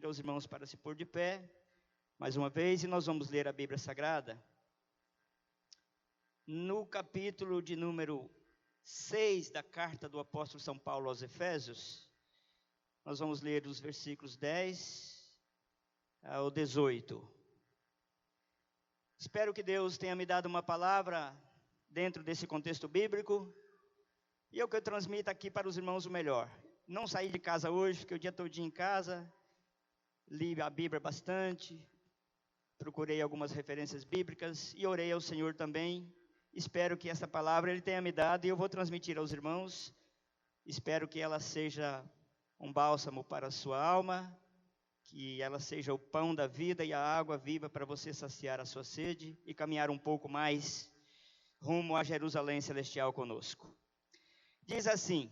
aos irmãos para se pôr de pé, mais uma vez, e nós vamos ler a Bíblia Sagrada. No capítulo de número 6 da carta do apóstolo São Paulo aos Efésios, nós vamos ler os versículos 10 ao 18. Espero que Deus tenha me dado uma palavra dentro desse contexto bíblico, e eu que eu transmita aqui para os irmãos o melhor. Não saí de casa hoje, fiquei o dia todinho em casa, li a Bíblia bastante, procurei algumas referências bíblicas e orei ao Senhor também. Espero que essa palavra Ele tenha me dado e eu vou transmitir aos irmãos. Espero que ela seja um bálsamo para a sua alma, que ela seja o pão da vida e a água viva para você saciar a sua sede e caminhar um pouco mais rumo a Jerusalém Celestial conosco. Diz assim: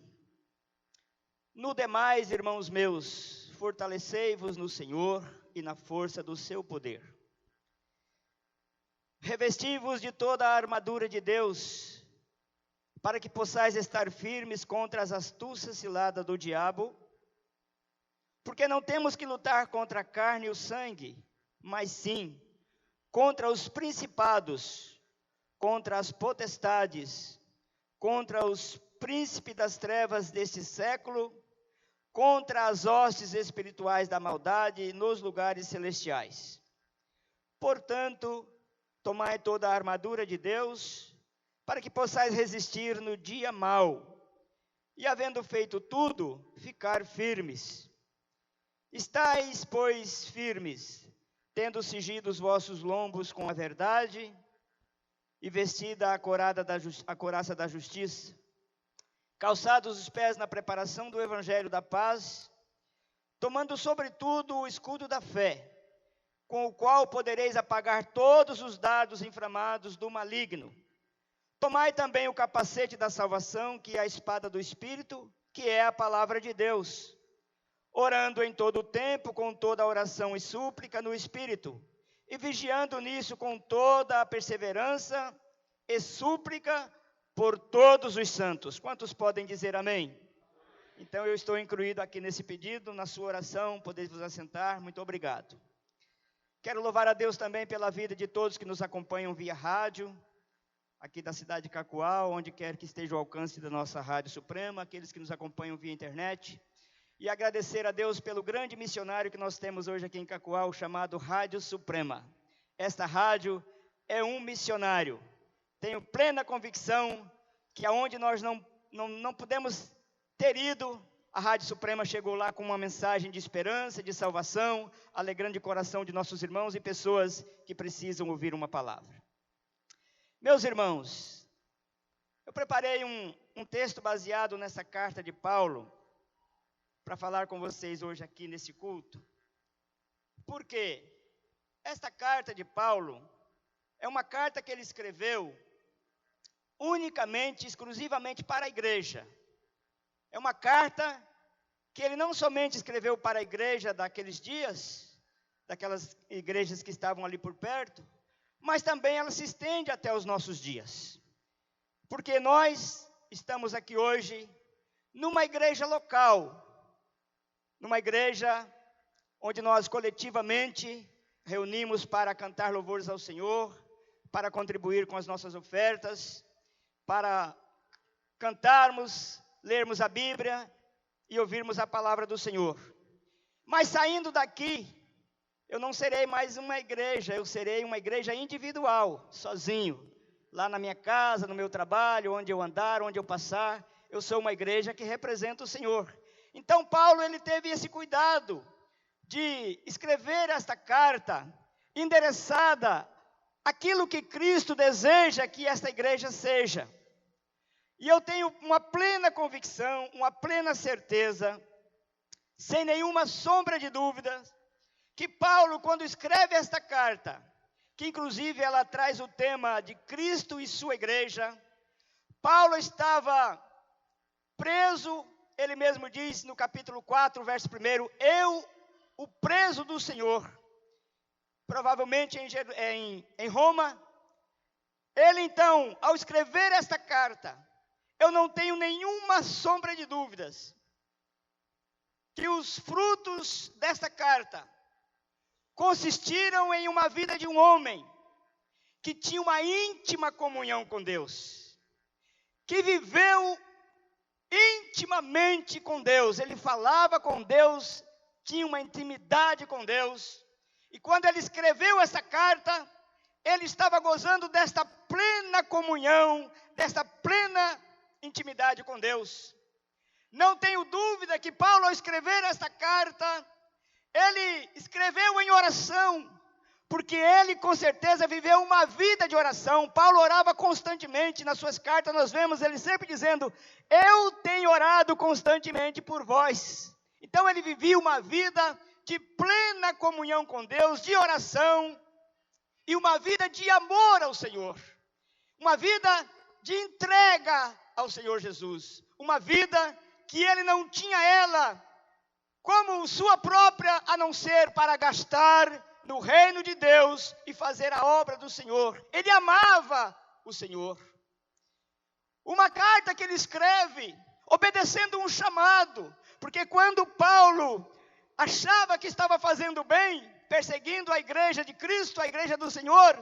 no demais, irmãos meus, fortalecei-vos no Senhor e na força do seu poder. Revesti-vos de toda a armadura de Deus, para que possais estar firmes contra as astúcias ciladas do diabo, porque não temos que lutar contra a carne e o sangue, mas sim contra os principados, contra as potestades, contra os príncipes das trevas deste século, contra as hostes espirituais da maldade nos lugares celestiais. Portanto, tomai toda a armadura de Deus, para que possais resistir no dia mau, e havendo feito tudo, ficar firmes. Estais, pois, firmes, tendo cingido os vossos lombos com a verdade, e vestida a couraça da justiça, calçados os pés na preparação do evangelho da paz, tomando sobretudo o escudo da fé, com o qual podereis apagar todos os dardos inflamados do maligno. Tomai também o capacete da salvação, que é a espada do Espírito, que é a palavra de Deus, orando em todo o tempo, com toda a oração e súplica no Espírito, e vigiando nisso com toda a perseverança e súplica por todos os santos. Quantos podem dizer amém? Então eu estou incluído aqui nesse pedido, na sua oração, podeis vos assentar, muito obrigado. Quero louvar a Deus também pela vida de todos que nos acompanham via rádio, aqui da cidade de Cacoal, onde quer que esteja o alcance da nossa Rádio Suprema, aqueles que nos acompanham via internet, e agradecer a Deus pelo grande missionário que nós temos hoje aqui em Cacoal, chamado Rádio Suprema. Esta rádio é um missionário. Tenho plena convicção que aonde nós não podemos ter ido, a Rádio Suprema chegou lá com uma mensagem de esperança, de salvação, alegrando o coração de nossos irmãos e pessoas que precisam ouvir uma palavra. Meus irmãos, eu preparei um texto baseado nessa carta de Paulo, para falar com vocês hoje aqui nesse culto. Por quê? Esta carta de Paulo é uma carta que ele escreveu unicamente, exclusivamente para a igreja. É uma carta que ele não somente escreveu para a igreja daqueles dias, daquelas igrejas que estavam ali por perto, mas também ela se estende até os nossos dias. Porque nós estamos aqui hoje numa igreja local, numa igreja onde nós coletivamente reunimos para cantar louvores ao Senhor, para contribuir com as nossas ofertas, para cantarmos, lermos a Bíblia e ouvirmos a palavra do Senhor. Mas saindo daqui, eu não serei mais uma igreja, eu serei uma igreja individual, sozinho. Lá na minha casa, no meu trabalho, onde eu andar, onde eu passar, eu sou uma igreja que representa o Senhor. Então Paulo, ele teve esse cuidado de escrever esta carta endereçada àquilo que Cristo deseja que esta igreja seja. E eu tenho uma plena convicção, uma plena certeza, sem nenhuma sombra de dúvida, que Paulo, quando escreve esta carta, que inclusive ela traz o tema de Cristo e sua igreja, Paulo estava preso, ele mesmo diz no capítulo 4, verso 1, eu, o preso do Senhor, provavelmente em Roma. Ele então, ao escrever esta carta, eu não tenho nenhuma sombra de dúvidas que os frutos desta carta consistiram em uma vida de um homem que tinha uma íntima comunhão com Deus, que viveu intimamente com Deus. Ele falava com Deus, tinha uma intimidade com Deus, e quando ele escreveu essa carta, ele estava gozando desta plena comunhão, desta plena intimidade com Deus. Não tenho dúvida que Paulo, ao escrever esta carta, ele escreveu em oração, porque ele com certeza viveu uma vida de oração. Paulo orava constantemente. Nas suas cartas nós vemos ele sempre dizendo: eu tenho orado constantemente por vós. Então ele vivia uma vida de plena comunhão com Deus, de oração, e uma vida de amor ao Senhor, uma vida de entrega ao Senhor Jesus, uma vida que ele não tinha ela como sua própria, a não ser para gastar no reino de Deus e fazer a obra do Senhor. Ele amava o Senhor. Uma carta que ele escreve obedecendo um chamado, porque quando Paulo achava que estava fazendo bem, perseguindo a igreja de Cristo, a igreja do Senhor,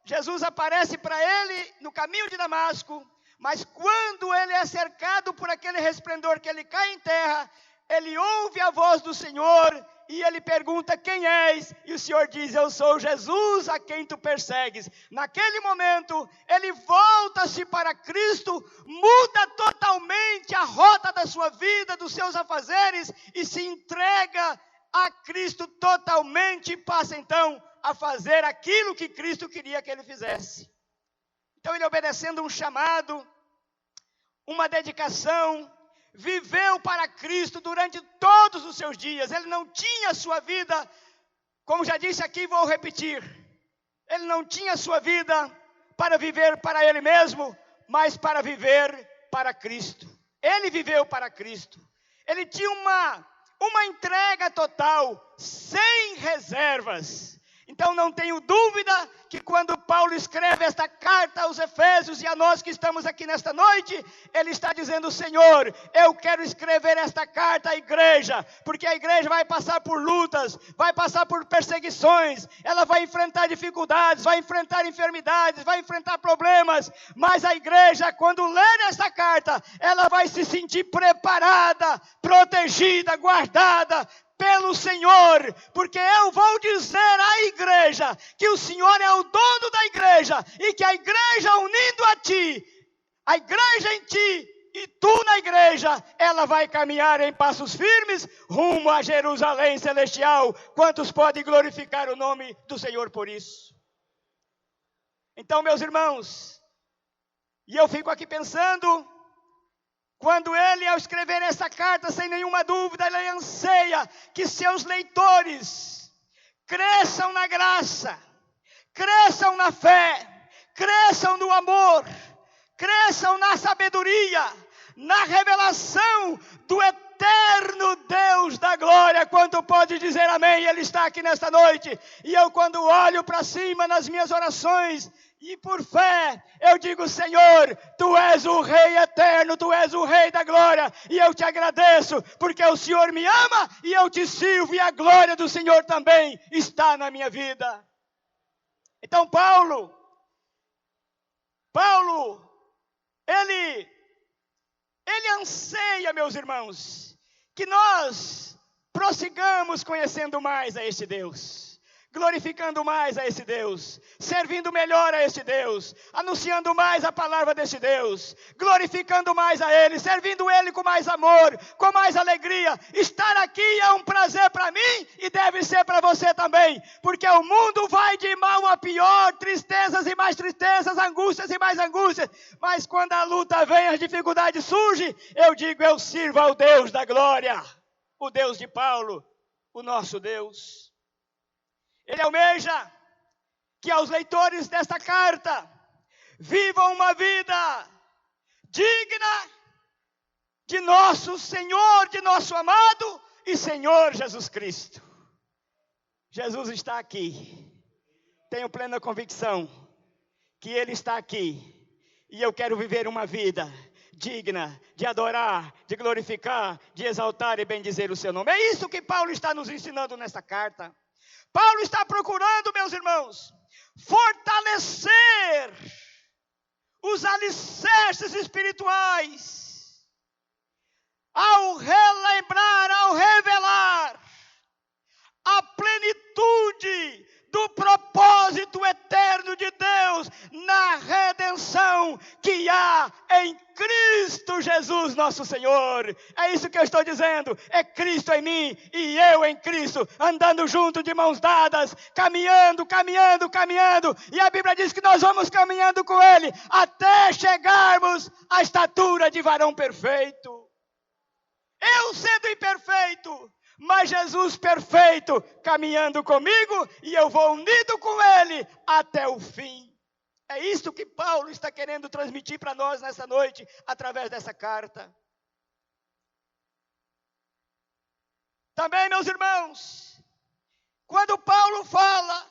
Jesus aparece para ele no caminho de Damasco, mas quando ele é cercado por aquele resplendor, que ele cai em terra, ele ouve a voz do Senhor e ele pergunta: quem és? E o Senhor diz: eu sou Jesus a quem tu persegues. Naquele momento, ele volta-se para Cristo, muda totalmente a rota da sua vida, dos seus afazeres, e se entrega a Cristo totalmente, e passa então a fazer aquilo que Cristo queria que ele fizesse. Então ele, obedecendo um chamado, uma dedicação, viveu para Cristo durante todos os seus dias. Ele não tinha sua vida, como já disse aqui, vou repetir, ele não tinha sua vida para viver para ele mesmo, mas para viver para Cristo. Ele viveu para Cristo. Ele tinha uma entrega total, sem reservas. Então não tenho dúvida que quando Paulo escreve esta carta aos Efésios, e a nós que estamos aqui nesta noite, ele está dizendo: Senhor, eu quero escrever esta carta à igreja, porque a igreja vai passar por lutas, vai passar por perseguições, ela vai enfrentar dificuldades, vai enfrentar enfermidades, vai enfrentar problemas, mas a igreja, quando ler esta carta, ela vai se sentir preparada, protegida, guardada pelo Senhor, porque eu vou dizer à igreja que o Senhor é o dono da igreja, e que a igreja unindo a ti, a igreja em ti e tu na igreja, ela vai caminhar em passos firmes rumo a Jerusalém celestial. Quantos podem glorificar o nome do Senhor por isso? Então, meus irmãos, e eu fico aqui pensando, quando ele, ao escrever essa carta, sem nenhuma dúvida, ele anseia que seus leitores cresçam na graça, cresçam na fé, cresçam no amor, cresçam na sabedoria, na revelação do eterno Deus da glória. Quanto pode dizer amém? Ele está aqui nesta noite. E eu, quando olho para cima nas minhas orações, e por fé, eu digo: Senhor, Tu és o Rei eterno, Tu és o Rei da glória, e eu te agradeço, porque o Senhor me ama, e eu te sirvo, e a glória do Senhor também está na minha vida. Então Paulo, ele anseia, meus irmãos, que nós prossigamos conhecendo mais a este Deus, glorificando mais a esse Deus, servindo melhor a este Deus, anunciando mais a palavra deste Deus, glorificando mais a Ele, servindo Ele com mais amor, com mais alegria. Estar aqui é um prazer para mim e deve ser para você também, porque o mundo vai de mal a pior, tristezas e mais tristezas, angústias e mais angústias, mas quando a luta vem, as dificuldades surgem, eu digo: eu sirvo ao Deus da glória, o Deus de Paulo, o nosso Deus. Ele almeja que aos leitores desta carta vivam uma vida digna de nosso Senhor, de nosso amado e Senhor Jesus Cristo. Jesus está aqui. Tenho plena convicção que Ele está aqui. E eu quero viver uma vida digna de adorar, de glorificar, de exaltar e bendizer o seu nome. É isso que Paulo está nos ensinando nesta carta. Paulo está procurando, meus irmãos, fortalecer os alicerces espirituais, ao relembrar, ao revelar a plenitude do propósito eterno de Deus na redenção que há em Cristo Jesus nosso Senhor. É isso que eu estou dizendo, é Cristo em mim e eu em Cristo, andando junto de mãos dadas, caminhando, e a Bíblia diz que nós vamos caminhando com Ele, até chegarmos à estatura de varão perfeito. Eu sendo imperfeito, mas Jesus perfeito, caminhando comigo, e eu vou unido com Ele até o fim. É isso que Paulo está querendo transmitir para nós nessa noite, através dessa carta. Também, meus irmãos, quando Paulo fala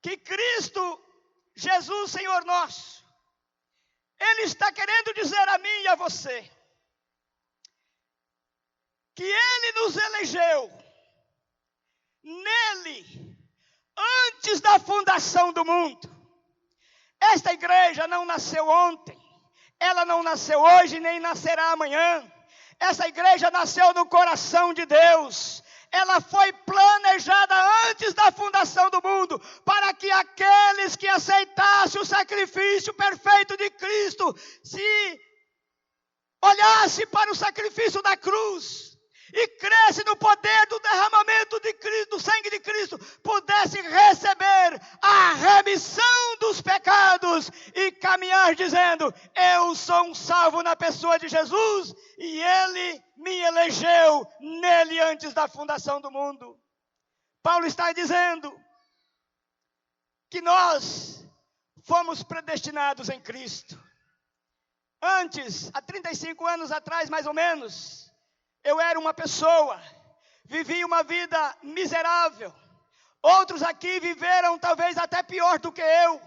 que Cristo, Jesus, Senhor nosso, Ele está querendo dizer a mim e a você, que Ele nos elegeu nele, antes da fundação do mundo. Esta igreja não nasceu ontem, ela não nasceu hoje, nem nascerá amanhã. Essa igreja nasceu no coração de Deus. Ela foi planejada antes da fundação do mundo, para que aqueles que aceitassem o sacrifício perfeito de Cristo, se olhassem para o sacrifício da cruz, e cresce no poder do derramamento de Cristo, do sangue de Cristo, pudesse receber a remissão dos pecados e caminhar dizendo: eu sou um salvo na pessoa de Jesus e Ele me elegeu nele antes da fundação do mundo. Paulo está dizendo que nós fomos predestinados em Cristo. Antes, há 35 anos atrás mais ou menos, eu era uma pessoa, vivi uma vida miserável. Outros aqui viveram talvez até pior do que eu.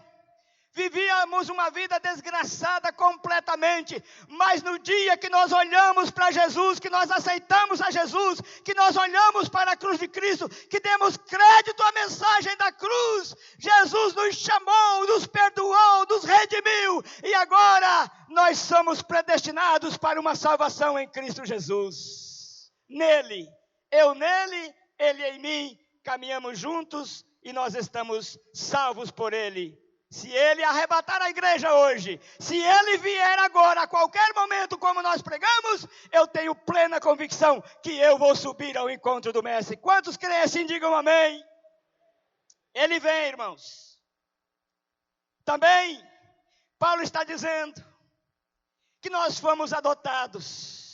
Vivíamos uma vida desgraçada completamente. Mas no dia que nós olhamos para Jesus, que nós aceitamos a Jesus, que nós olhamos para a cruz de Cristo, que demos crédito à mensagem da cruz, Jesus nos chamou, nos perdoou, nos redimiu. E agora nós somos predestinados para uma salvação em Cristo Jesus. Nele, eu nele, Ele em mim, caminhamos juntos e nós estamos salvos por Ele. Se Ele arrebatar a igreja hoje, se Ele vier agora, a qualquer momento, como nós pregamos, eu tenho plena convicção que eu vou subir ao encontro do Mestre. Quantos creem assim, digam amém. Ele vem, irmãos. Também, Paulo está dizendo que nós fomos adotados.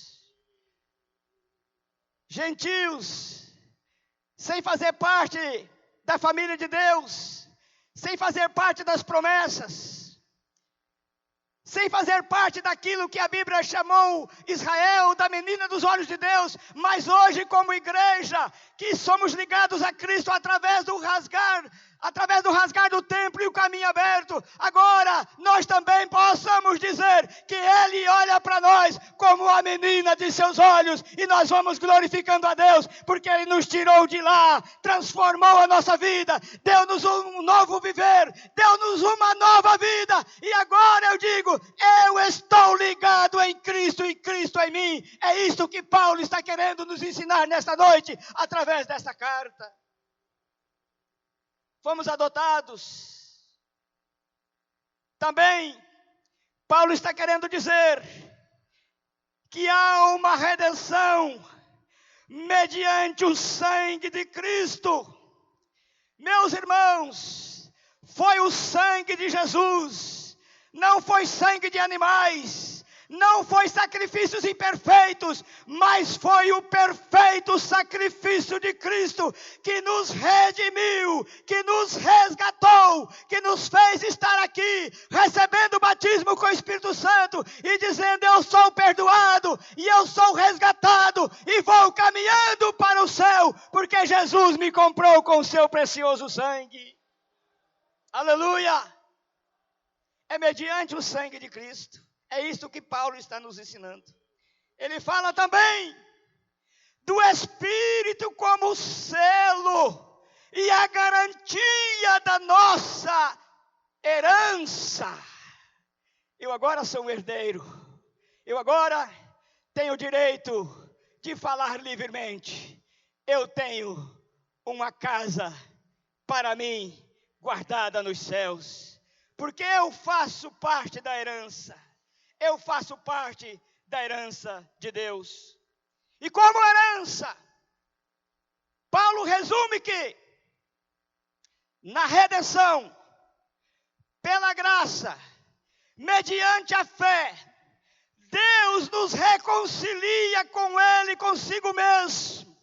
Gentios, sem fazer parte da família de Deus, sem fazer parte das promessas, sem fazer parte daquilo que a Bíblia chamou Israel, da menina dos olhos de Deus, mas hoje como igreja, que somos ligados a Cristo através do rasgar do templo e o caminho aberto, agora nós também possamos dizer que Ele olha para nós como a menina de seus olhos, e nós vamos glorificando a Deus, porque Ele nos tirou de lá, transformou a nossa vida, deu-nos um novo viver, deu-nos uma nova vida, e agora eu digo, eu estou ligado em Cristo e Cristo em mim. É isso que Paulo está querendo nos ensinar nesta noite, através desta carta. Fomos adotados. Também, Paulo está querendo dizer que há uma redenção mediante o sangue de Cristo. Meus irmãos, foi o sangue de Jesus, não foi sangue de animais, não foi sacrifícios imperfeitos, mas foi o perfeito sacrifício de Cristo, que nos redimiu, que nos resgatou, que nos fez estar aqui, recebendo o batismo com o Espírito Santo, e dizendo: eu sou perdoado, e eu sou resgatado, e vou caminhando para o céu, porque Jesus me comprou com o seu precioso sangue. Aleluia! é mediante o sangue de Cristo. É isso que Paulo está nos ensinando. Ele fala também do Espírito como selo e a garantia da nossa herança. Eu agora sou um herdeiro. Eu agora tenho o direito de falar livremente. Eu tenho uma casa para mim guardada nos céus. Porque eu faço parte da herança. Eu faço parte da herança de Deus. E como herança, Paulo resume que na redenção, pela graça, mediante a fé, Deus nos reconcilia com Ele, consigo mesmo,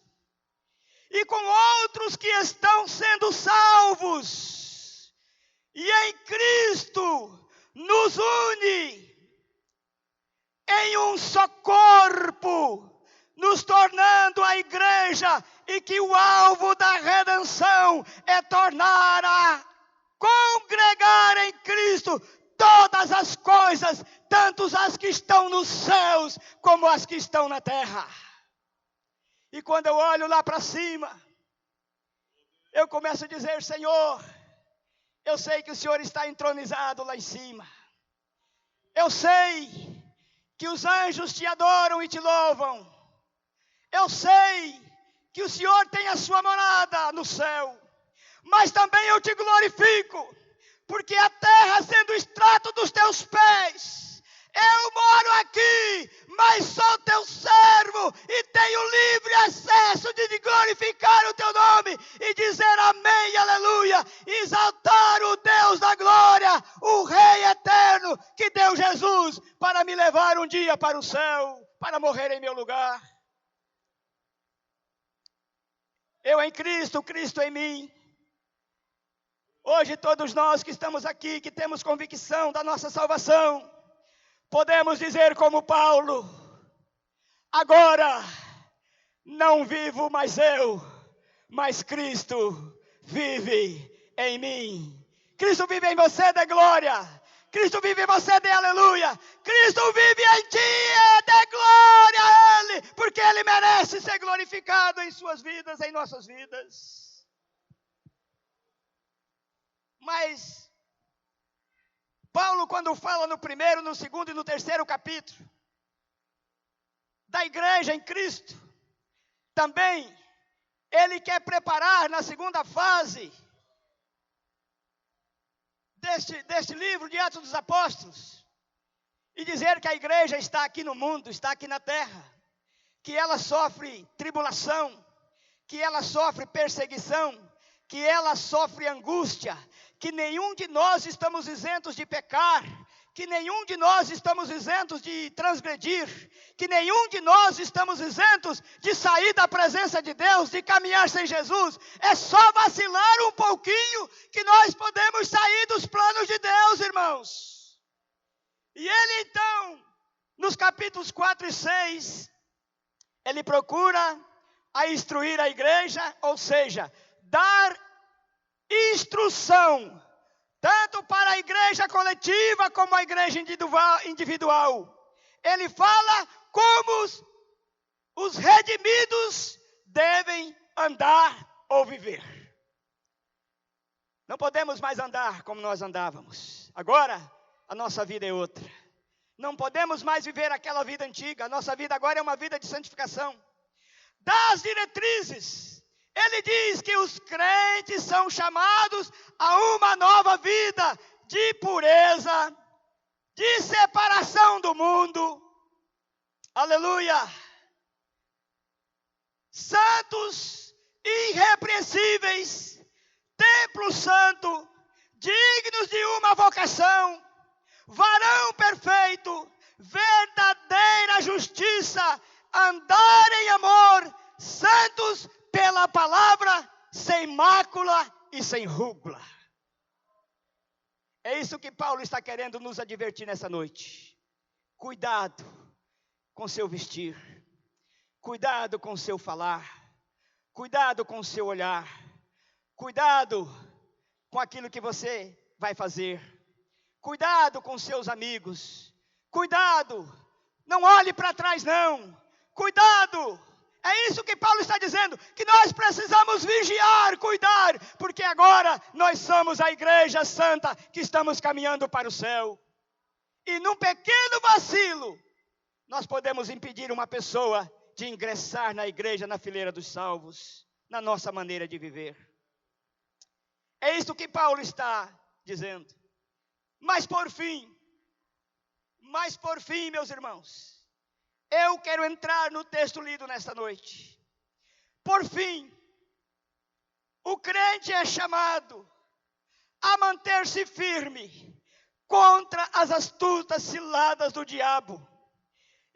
e com outros que estão sendo salvos, e em Cristo nos une em um só corpo, nos tornando a igreja, e que o alvo da redenção é tornar a congregar em Cristo todas as coisas, tanto as que estão nos céus, como as que estão na terra. E quando eu olho lá para cima, eu começo a dizer: Senhor, eu sei que o Senhor está entronizado lá em cima. Eu sei que os anjos te adoram e te louvam. Eu sei que o Senhor tem a sua morada no céu. Mas também eu te glorifico, porque a terra sendo o extrato dos teus pés, eu moro aqui, mas sou teu servo e tenho livre acesso de glorificar o teu nome e dizer amém, aleluia, exaltar o Deus da glória, o Rei eterno que deu Jesus para me levar um dia para o céu, para morrer em meu lugar. Eu em Cristo, Cristo em mim. Hoje todos nós que estamos aqui, que temos convicção da nossa salvação, podemos dizer como Paulo: agora não vivo mais eu, mas Cristo vive em mim. Cristo vive em você, dê glória. Cristo vive em você, dê aleluia. Cristo vive em ti, dê glória a Ele, porque Ele merece ser glorificado em suas vidas, em nossas vidas. Mas Paulo, quando fala no primeiro, no segundo e no terceiro capítulo da igreja em Cristo, também ele quer preparar na segunda fase deste livro de Atos dos Apóstolos, e dizer que a igreja está aqui no mundo, está aqui na terra, que ela sofre tribulação, que ela sofre perseguição, que ela sofre angústia, que nenhum de nós estamos isentos de pecar, que nenhum de nós estamos isentos de transgredir, que nenhum de nós estamos isentos de sair da presença de Deus, de caminhar sem Jesus. É só vacilar um pouquinho que nós podemos sair dos planos de Deus, irmãos. E ele então, nos capítulos 4 e 6, ele procura a instruir a igreja, ou seja, dar instrução, tanto para a igreja coletiva como a igreja individual. Ele fala como os redimidos devem andar ou viver. Não podemos mais andar como nós andávamos. Agora, a nossa vida é outra. Não podemos mais viver aquela vida antiga. A nossa vida agora é uma vida de santificação. Das diretrizes, ele diz que os crentes são chamados a uma nova vida de pureza, de separação do mundo. Aleluia! Santos, irrepreensíveis, templo santo, dignos de uma vocação, varão perfeito, verdadeira justiça, andar em amor, santos pela palavra, sem mácula e sem rúgula. É isso que Paulo está querendo nos advertir nessa noite. Cuidado com seu vestir, cuidado com seu falar, cuidado com seu olhar, cuidado com aquilo que você vai fazer, Cuidado com seus amigos. Cuidado. Não olhe para trás, não. Cuidado. É isso que Paulo está dizendo, que nós precisamos vigiar, cuidar, porque agora nós somos a igreja santa que estamos caminhando para o céu. E num pequeno vacilo, nós podemos impedir uma pessoa de ingressar na igreja, na fileira dos salvos, na nossa maneira de viver. É isso que Paulo está dizendo. Mas por fim, meus irmãos, eu quero entrar no texto lido nesta noite. Por fim, o crente é chamado a manter-se firme contra as astutas ciladas do diabo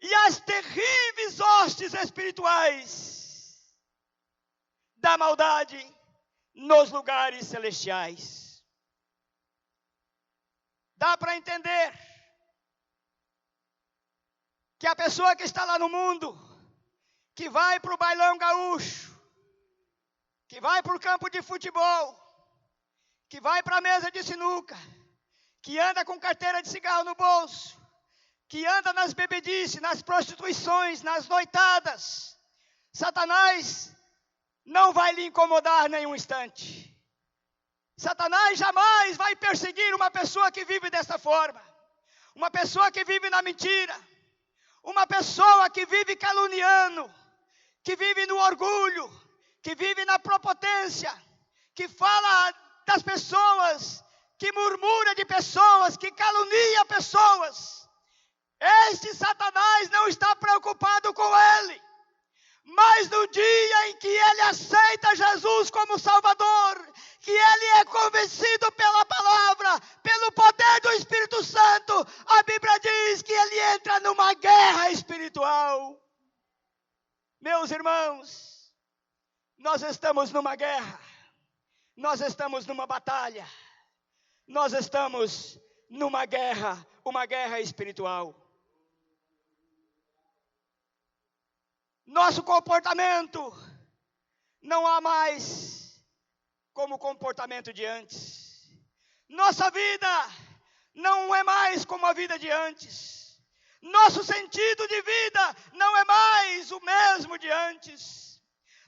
e as terríveis hostes espirituais da maldade nos lugares celestiais. Dá para entender que a pessoa que está lá no mundo, que vai para o bailão gaúcho, que vai para o campo de futebol, que vai para a mesa de sinuca, que anda com carteira de cigarro no bolso, que anda nas bebedices, nas prostituições, nas noitadas, Satanás não vai lhe incomodar nem um instante. Satanás jamais vai perseguir uma pessoa que vive dessa forma, uma pessoa que vive na mentira, uma pessoa que vive caluniando, que vive no orgulho, que vive na prepotência, que fala das pessoas, que murmura de pessoas, que calunia pessoas. Este Satanás não está preocupado com ele. Mas no dia em que ele aceita Jesus como Salvador, que ele é convencido pela palavra, pelo poder do Espírito Santo, a Bíblia diz que ele entra numa guerra espiritual. Meus irmãos, nós estamos numa guerra, nós estamos numa batalha, nós estamos numa guerra, uma guerra espiritual. Nosso comportamento não há mais como o comportamento de antes. Nossa vida não é mais como a vida de antes. Nosso sentido de vida não é mais o mesmo de antes.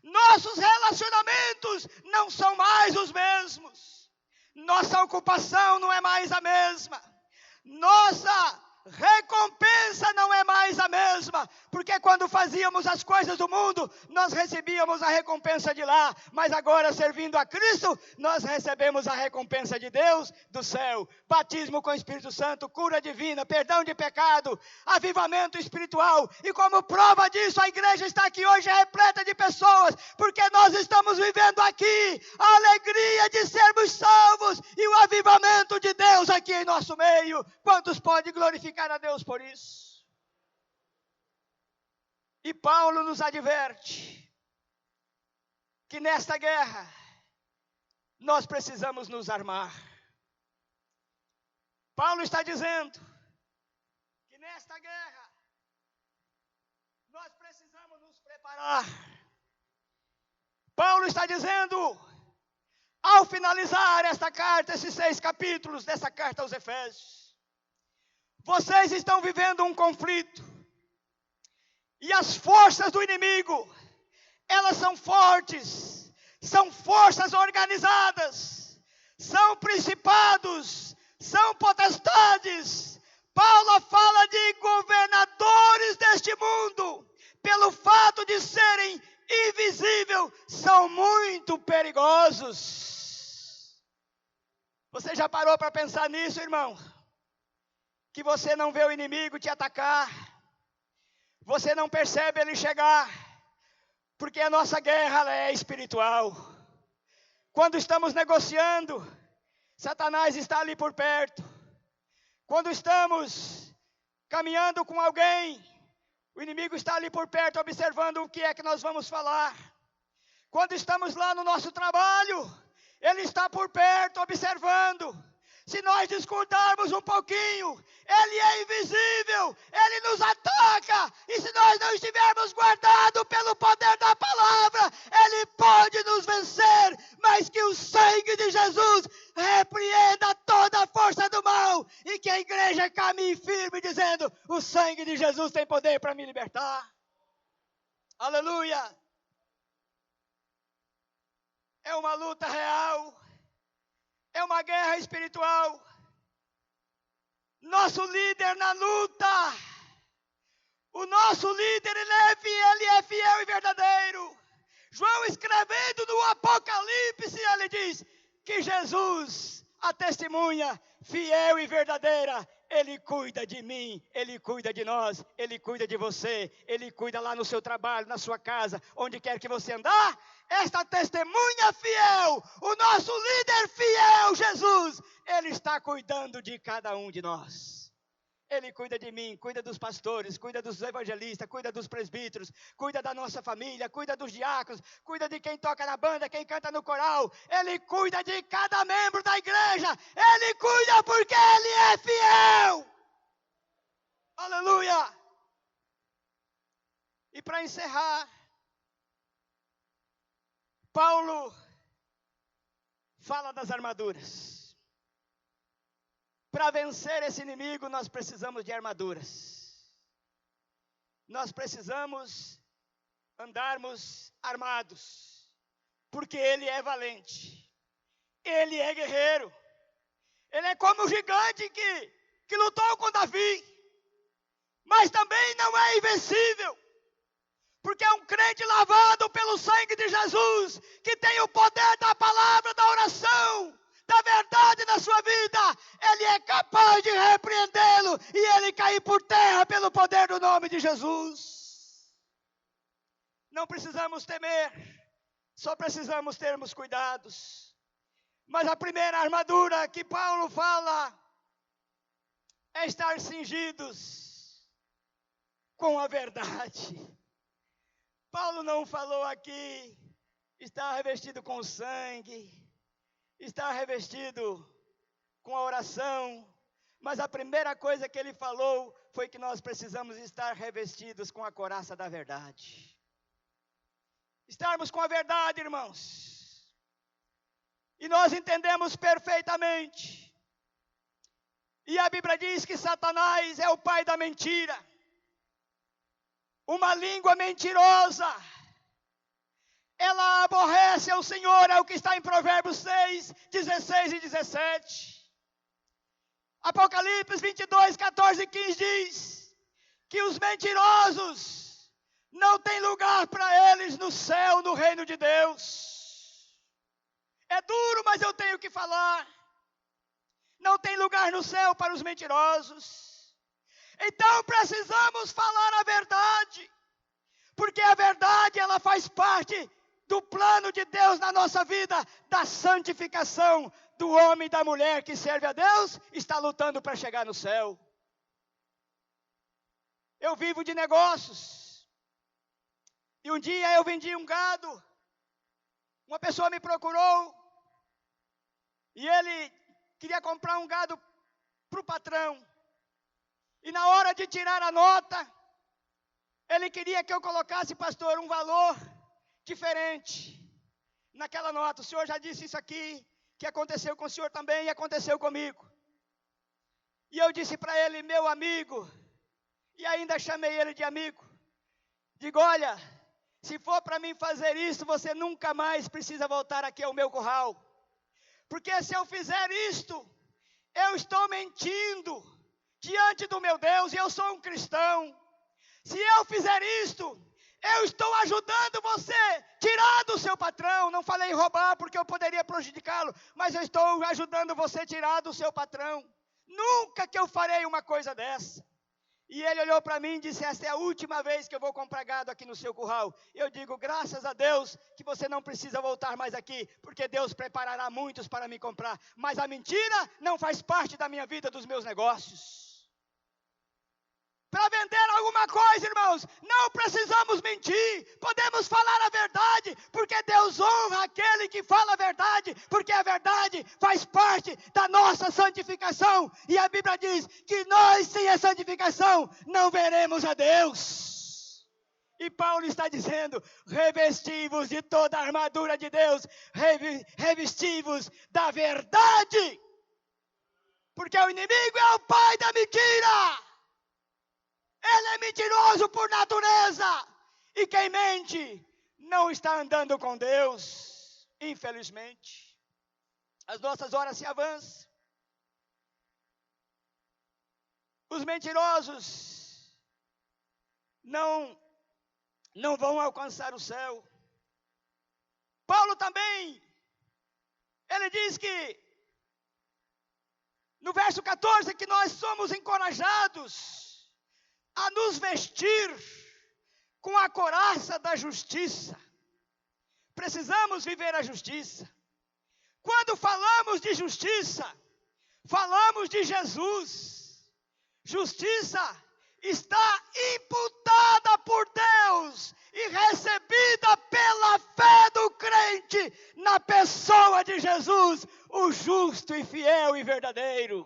Nossos relacionamentos não são mais os mesmos. Nossa ocupação não é mais a mesma. Nossa recompensa não é mais a mesma, porque quando fazíamos as coisas do mundo, nós recebíamos a recompensa de lá, mas agora servindo a Cristo, nós recebemos a recompensa de Deus do céu, batismo com o Espírito Santo, cura divina, perdão de pecado, avivamento espiritual, e como prova disso, a igreja está aqui hoje repleta de pessoas, porque nós estamos vivendo aqui a alegria de sermos salvos, e o avivamento de Deus aqui em nosso meio. Quantos podem glorificar a Deus por isso? E Paulo nos adverte que nesta guerra nós precisamos nos armar. Paulo está dizendo que nesta guerra nós precisamos nos preparar. Paulo está dizendo, ao finalizar esta carta, esses 6 capítulos dessa carta aos Efésios, vocês estão vivendo um conflito. E as forças do inimigo, elas são fortes, são forças organizadas, são principados, são potestades. Paulo fala de governadores deste mundo, pelo fato de serem invisíveis, são muito perigosos. Você já parou para pensar nisso, irmão? Que você não vê o inimigo te atacar, você não percebe ele chegar, porque a nossa guerra ela é espiritual. Quando estamos negociando, Satanás está ali por perto. Quando estamos caminhando com alguém, o inimigo está ali por perto, observando o que é que nós vamos falar. Quando estamos lá no nosso trabalho, ele está por perto, observando. Se nós discordarmos um pouquinho, ele é invisível, ele nos ataca. E se nós não estivermos guardados pelo poder da palavra, ele pode nos vencer. Mas que o sangue de Jesus repreenda toda a força do mal e igreja caminhe firme, dizendo: o sangue de Jesus tem poder para me libertar. Aleluia! É uma luta real, é uma guerra espiritual. Nosso líder na luta, o nosso líder, ele é fiel e verdadeiro. João, escrevendo no Apocalipse, ele diz que Jesus, a testemunha fiel e verdadeira, Ele cuida de mim, Ele cuida de nós, Ele cuida de você, Ele cuida lá no seu trabalho, na sua casa, onde quer que você andar. Esta testemunha fiel, o nosso líder fiel, Jesus, Ele está cuidando de cada um de nós. Ele cuida de mim, cuida dos pastores, cuida dos evangelistas, cuida dos presbíteros, cuida da nossa família, cuida dos diáconos, cuida de quem toca na banda, quem canta no coral. Ele cuida de cada membro da igreja. Ele cuida porque Ele é fiel. Aleluia! E para encerrar, Paulo fala das armaduras. Para vencer esse inimigo, nós precisamos de armaduras. Nós precisamos andarmos armados, porque Ele é valente, Ele é guerreiro, Ele é como o gigante que lutou com Davi, mas também não é invencível, porque é um crente lavado pelo sangue de Jesus, que tem o poder da palavra, da oração, da verdade na sua vida. Ele é capaz de repreendê-lo e ele cair por terra pelo poder do nome de Jesus. Não precisamos temer, só precisamos termos cuidados. Mas a primeira armadura que Paulo fala é estar cingidos com a verdade. Paulo não falou aqui estar revestido com sangue, está revestido com a oração, mas a primeira coisa que ele falou foi que nós precisamos estar revestidos com a couraça da verdade. Estarmos com a verdade, irmãos. E nós entendemos perfeitamente. E a Bíblia diz que Satanás é o pai da mentira. Uma língua mentirosa. Ela aborrece ao Senhor, é o que está em Provérbios 6, 16 e 17. Apocalipse 22, 14 e 15 diz que os mentirosos não têm lugar para eles no céu, no reino de Deus. É duro, mas eu tenho que falar. Não tem lugar no céu para os mentirosos. Então precisamos falar a verdade, porque a verdade ela faz parte do plano de Deus na nossa vida, da santificação do homem e da mulher que serve a Deus, está lutando para chegar no céu. Eu vivo de negócios, e um dia eu vendi um gado, uma pessoa me procurou, e ele queria comprar um gado para o patrão, e na hora de tirar a nota, ele queria que eu colocasse, pastor, um valor diferente naquela nota. O senhor já disse isso aqui, que aconteceu com o senhor também e aconteceu comigo. E eu disse para ele, meu amigo, e ainda chamei ele de amigo. Digo, olha, se for para mim fazer isso, você nunca mais precisa voltar aqui ao meu curral. Porque se eu fizer isto, eu estou mentindo diante do meu Deus e eu sou um cristão. Se eu fizer isto, eu estou ajudando você a tirar do seu patrão. Não falei roubar porque eu poderia prejudicá-lo, mas eu estou ajudando você a tirar do seu patrão. Nunca que eu farei uma coisa dessa. E ele olhou para mim e disse, esta é a última vez que eu vou comprar gado aqui no seu curral. Eu digo, graças a Deus que você não precisa voltar mais aqui, porque Deus preparará muitos para me comprar. Mas a mentira não faz parte da minha vida, dos meus negócios. Para vender alguma coisa, irmãos, não precisamos mentir, podemos falar a verdade, porque Deus honra aquele que fala a verdade, porque a verdade faz parte da nossa santificação, e a Bíblia diz que nós sem a santificação não veremos a Deus. E Paulo está dizendo, revesti-vos de toda a armadura de Deus, revesti-vos da verdade, Porque o inimigo é o pai da mentira. Ele é mentiroso por natureza. E quem mente não está andando com Deus. Infelizmente. As nossas horas se avançam. Os mentirosos não vão alcançar o céu. Paulo também, ele diz que, no verso 14, que nós somos encorajados a nos vestir com a couraça da justiça. Precisamos viver a justiça. Quando falamos de justiça, falamos de Jesus. Justiça está imputada por Deus e recebida pela fé do crente na pessoa de Jesus, o justo e fiel e verdadeiro.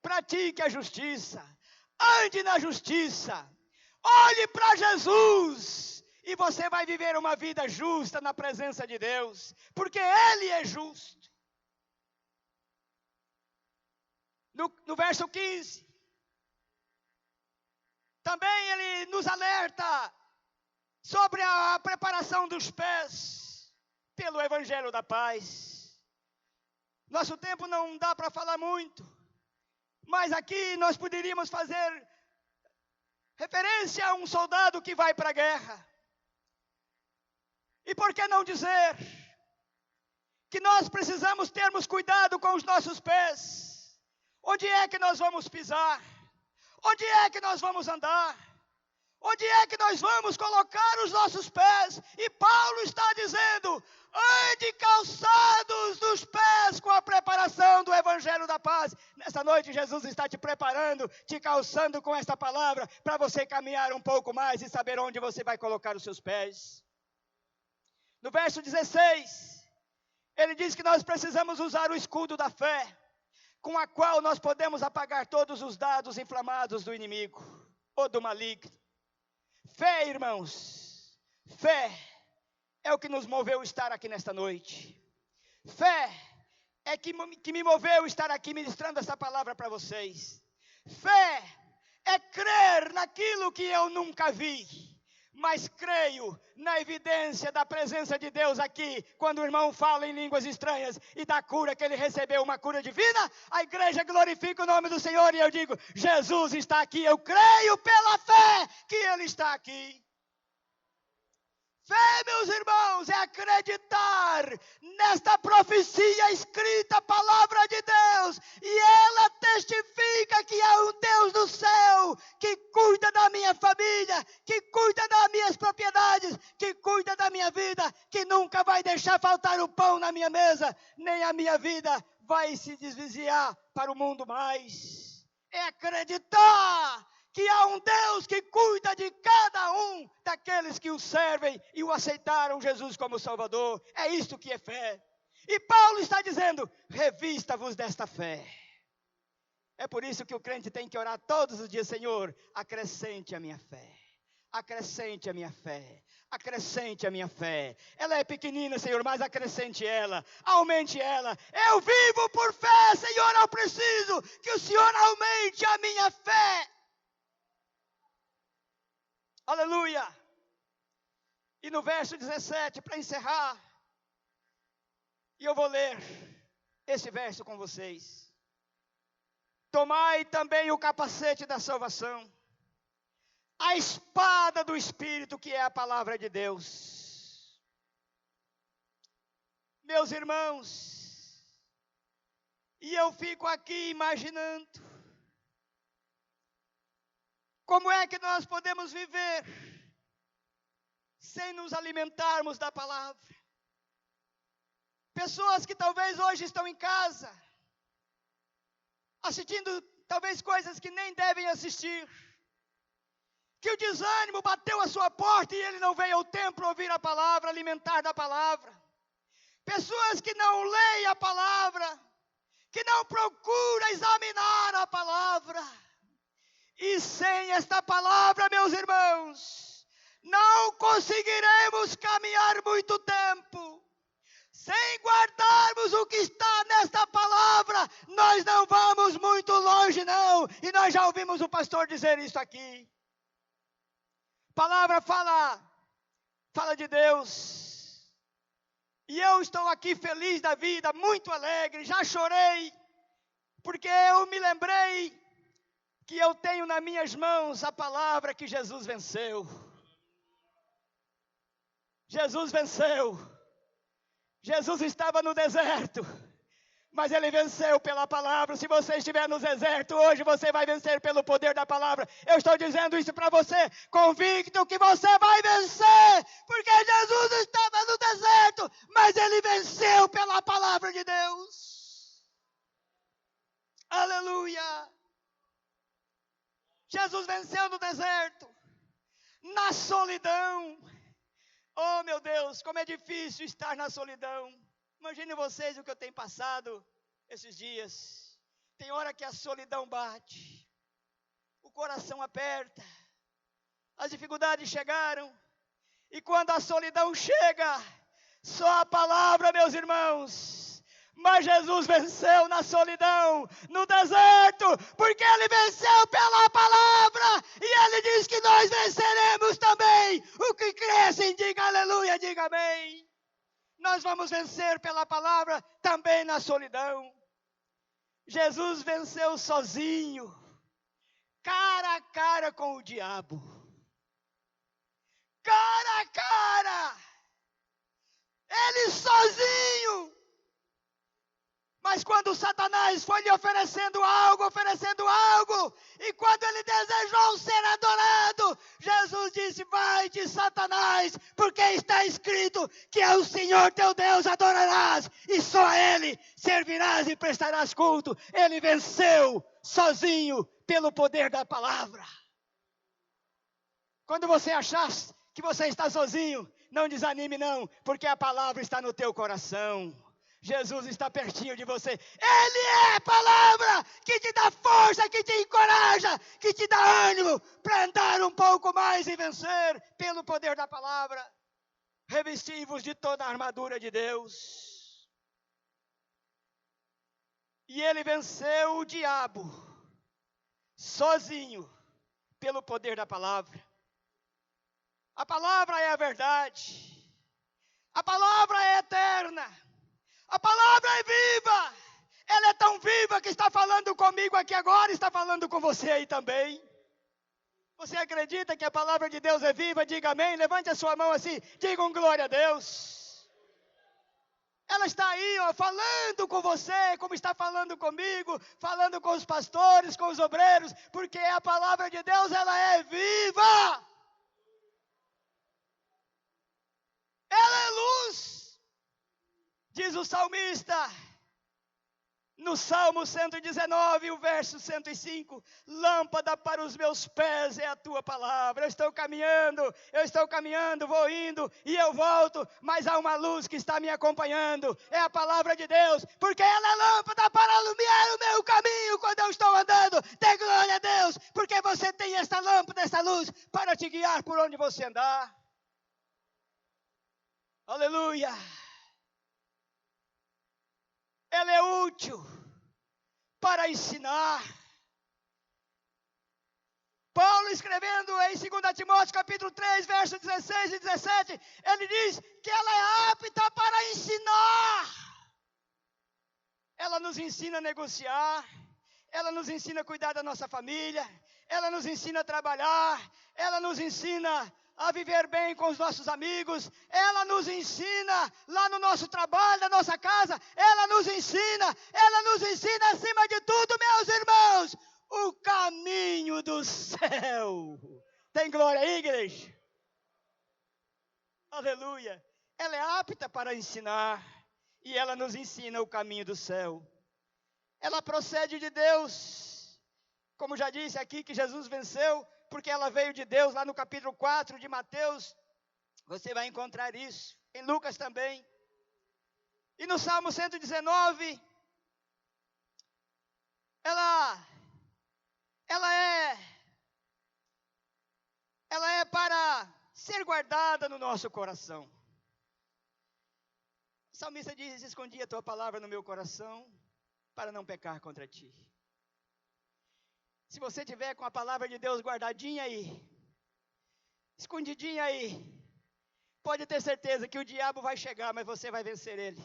Pratique a justiça, ande na justiça, olhe para Jesus e você vai viver uma vida justa na presença de Deus, porque Ele é justo. No verso 15, também ele nos alerta sobre a preparação dos pés pelo Evangelho da Paz. Nosso tempo não dá para falar muito, mas aqui nós poderíamos fazer referência a um soldado que vai para a guerra. E por que não dizer que nós precisamos termos cuidado com os nossos pés? Onde é que nós vamos pisar? Onde é que nós vamos andar? Onde é que nós vamos colocar os nossos pés? E Paulo está dizendo: ande calçados dos pés com a preparação do Evangelho da Paz. Nesta noite Jesus está te preparando, te calçando com esta palavra, para você caminhar um pouco mais e saber onde você vai colocar os seus pés. No verso 16, ele diz que nós precisamos usar o escudo da fé, com a qual nós podemos apagar todos os dardos inflamados do inimigo, ou do maligno. Fé, irmãos, fé é o que nos moveu estar aqui nesta noite. Fé é que me moveu estar aqui ministrando essa palavra para vocês. Fé é crer naquilo que eu nunca vi, mas creio na evidência da presença de Deus aqui. Quando o irmão fala em línguas estranhas e da cura que ele recebeu, uma cura divina, a igreja glorifica o nome do Senhor e eu digo: Jesus está aqui, eu creio pela fé que Ele está aqui. Fé, meus irmãos, é acreditar nesta profecia escrita, a palavra de Deus, e ela testifica que há um Deus do céu que cuida da minha família, que cuida das minhas propriedades, que cuida da minha vida, que nunca vai deixar faltar o pão na minha mesa, nem a minha vida vai se desviar para o mundo mais. É acreditar que há um Deus que cuida de cada um daqueles que o servem e o aceitaram Jesus como Salvador. É isto que é fé. E Paulo está dizendo: revista-vos desta fé. É por isso que o crente tem que orar todos os dias: Senhor, acrescente a minha fé. Acrescente a minha fé. Acrescente a minha fé. Ela é pequenina, Senhor, mas acrescente ela. Aumente ela. Eu vivo por fé, Senhor, eu preciso que o Senhor aumente a minha fé. Aleluia! E no verso 17, para encerrar, e eu vou ler esse verso com vocês. Tomai também o capacete da salvação, a espada do Espírito, que é a palavra de Deus. Meus irmãos, e eu fico aqui imaginando, como é que nós podemos viver sem nos alimentarmos da palavra? Pessoas que talvez hoje estão em casa, assistindo talvez coisas que nem devem assistir, que o desânimo bateu a sua porta e ele não veio ao templo ouvir a palavra, alimentar da palavra. Pessoas que não leem a palavra, que não procuram examinar a palavra. E sem esta palavra, meus irmãos, não conseguiremos caminhar muito tempo. Sem guardarmos o que está nesta palavra, nós já ouvimos o pastor dizer isso aqui. Palavra fala de Deus. E eu estou aqui feliz da vida, muito alegre, já chorei, porque eu me lembrei que eu tenho nas minhas mãos a palavra que Jesus venceu. Jesus venceu. Jesus estava no deserto, mas ele venceu pela palavra. Se você estiver no deserto hoje, você vai vencer pelo poder da palavra. Eu estou dizendo isso para você, convicto que você vai vencer, porque Jesus estava no deserto, mas ele venceu pela palavra de Deus. Aleluia! Jesus venceu no deserto, na solidão. Oh, meu Deus, como é difícil estar na solidão. Imagine vocês o que eu tenho passado esses dias. Tem hora que a solidão bate, o coração aperta, as dificuldades chegaram, e quando a solidão chega, só a palavra, meus irmãos. Mas Jesus venceu na solidão, no deserto, porque ele venceu pela palavra, e ele diz que nós venceremos também. O que crescem, diga aleluia, diga amém. Nós vamos vencer pela palavra também na solidão. Jesus venceu sozinho, cara a cara com o diabo. Cara a cara. Ele sozinho. Mas quando Satanás foi lhe oferecendo algo, e quando ele desejou ser adorado, Jesus disse: vai-te, Satanás, porque está escrito que ao Senhor teu Deus adorarás, e só a Ele servirás e prestarás culto. Ele venceu sozinho pelo poder da palavra. Quando você achar que você está sozinho, não desanime não, porque a palavra está no teu coração. Jesus está pertinho de você. Ele é a palavra que te dá força, que te encoraja, que te dá ânimo para andar um pouco mais e vencer pelo poder da palavra. Revesti-vos de toda a armadura de Deus. E ele venceu o diabo sozinho pelo poder da palavra. A palavra é a verdade. A palavra é eterna. A palavra é viva. Ela é tão viva que está falando comigo aqui agora, está falando com você aí também. Você acredita que a palavra de Deus é viva? Diga amém. Levante a sua mão assim, diga um glória a Deus. Ela está aí, ó, falando com você, como está falando comigo, falando com os pastores, com os obreiros, porque a palavra de Deus, ela é viva. Ela é luz. Diz o salmista, no Salmo 119, o verso 105, lâmpada para os meus pés é a tua palavra. Eu estou caminhando, vou indo e eu volto, mas há uma luz que está me acompanhando, é a palavra de Deus, porque ela é lâmpada para iluminar o meu caminho quando eu estou andando. Dê glória a Deus, porque você tem esta lâmpada, esta luz, para te guiar por onde você andar. Aleluia. Ela é útil para ensinar. Paulo escrevendo em 2 Timóteo capítulo 3, versos 16 e 17, ele diz que ela é apta para ensinar. Ela nos ensina a negociar, ela nos ensina a cuidar da nossa família, ela nos ensina a trabalhar, ela nos ensina a viver bem com os nossos amigos, ela nos ensina lá no nosso trabalho, na nossa casa, ela nos ensina acima de tudo, meus irmãos, o caminho do céu. Tem glória aí, igreja? Aleluia. Ela é apta para ensinar, e ela nos ensina o caminho do céu. Ela procede de Deus, como já disse aqui que Jesus venceu, porque ela veio de Deus, lá no capítulo 4 de Mateus, você vai encontrar isso, em Lucas também. E no Salmo 119, ela é para ser guardada no nosso coração. O salmista diz: escondi a tua palavra no meu coração, para não pecar contra ti. Se você tiver com a palavra de Deus guardadinha aí, escondidinha aí, pode ter certeza que o diabo vai chegar, mas você vai vencer ele.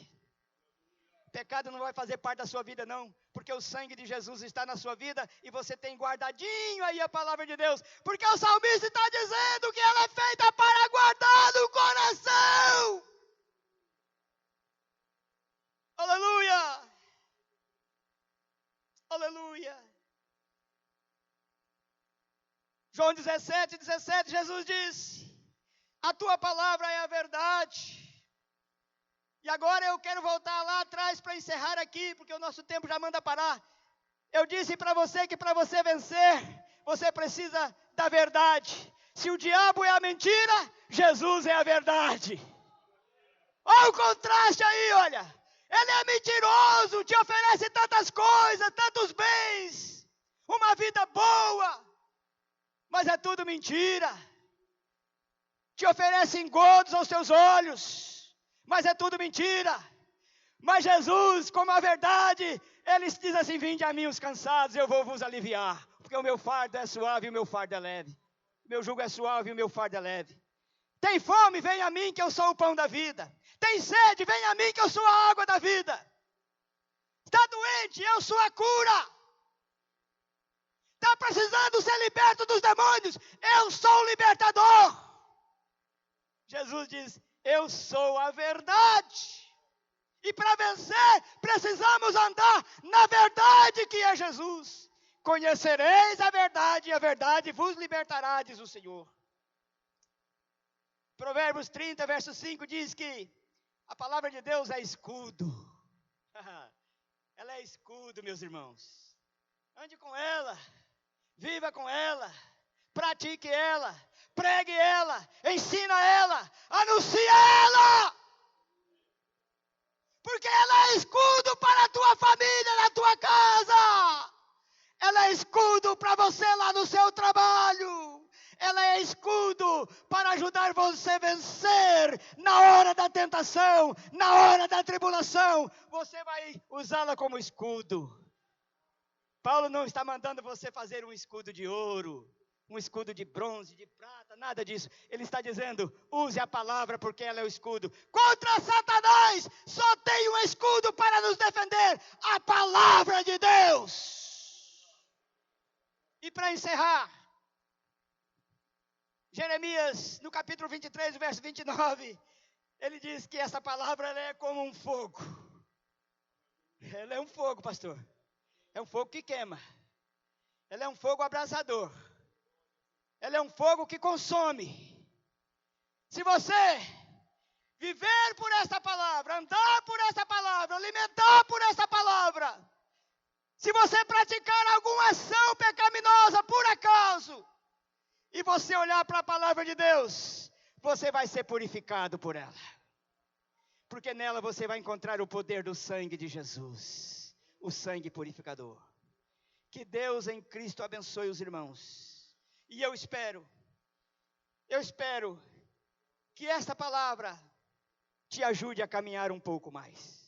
Pecado não vai fazer parte da sua vida não, porque o sangue de Jesus está na sua vida e você tem guardadinho aí a palavra de Deus, porque o salmista está dizendo que ela é feita para guardar no coração. Aleluia! Aleluia! João 17, Jesus disse: a tua palavra é a verdade. E agora eu quero voltar lá atrás para encerrar aqui, porque o nosso tempo já manda parar. Eu disse para você que para você vencer, você precisa da verdade. Se o diabo é a mentira, Jesus é a verdade. Olha o contraste aí, olha. Ele é mentiroso, te oferece tantas coisas, tantos bens, uma vida boa, mas é tudo mentira. Te oferece engodos aos seus olhos, mas é tudo mentira. Mas Jesus, como a verdade, Ele diz assim: vinde a mim os cansados, eu vou vos aliviar, porque o meu fardo é suave e o meu fardo é leve. Meu jugo é suave e o meu fardo é leve. Tem fome, vem a mim que eu sou o pão da vida. Tem sede, vem a mim que eu sou a água da vida. Está doente, eu sou a cura. Está precisando ser liberto dos demônios, eu sou o libertador. Jesus diz: eu sou a verdade. E para vencer, precisamos andar na verdade que é Jesus. Conhecereis a verdade, e a verdade vos libertará, diz o Senhor. Provérbios 30, verso 5 diz que a palavra de Deus é escudo. Ela é escudo, meus irmãos. Ande com ela, viva com ela, pratique ela, pregue ela, ensina ela, anuncie ela. Porque ela é escudo para a tua família, na tua casa. Ela é escudo para você lá no seu trabalho. Ela é escudo para ajudar você a vencer na hora da tentação, na hora da tribulação. Você vai usá-la como escudo. Paulo não está mandando você fazer um escudo de ouro, um escudo de bronze, de prata, nada disso. Ele está dizendo: use a palavra porque ela é o escudo. Contra Satanás só tem um escudo para nos defender: a palavra de Deus. E para encerrar, Jeremias, no capítulo 23, verso 29, ele diz que essa palavra ela é como um fogo. Ela é um fogo, pastor. É um fogo que queima. Ela é um fogo abrasador. Ela é um fogo que consome. Se você viver por essa palavra, andar por essa palavra, alimentar por essa palavra, se você praticar alguma ação pecaminosa por acaso, e você olhar para a palavra de Deus, você vai ser purificado por ela. Porque nela você vai encontrar o poder do sangue de Jesus, o sangue purificador. Que Deus em Cristo abençoe os irmãos. E eu espero que esta palavra te ajude a caminhar um pouco mais.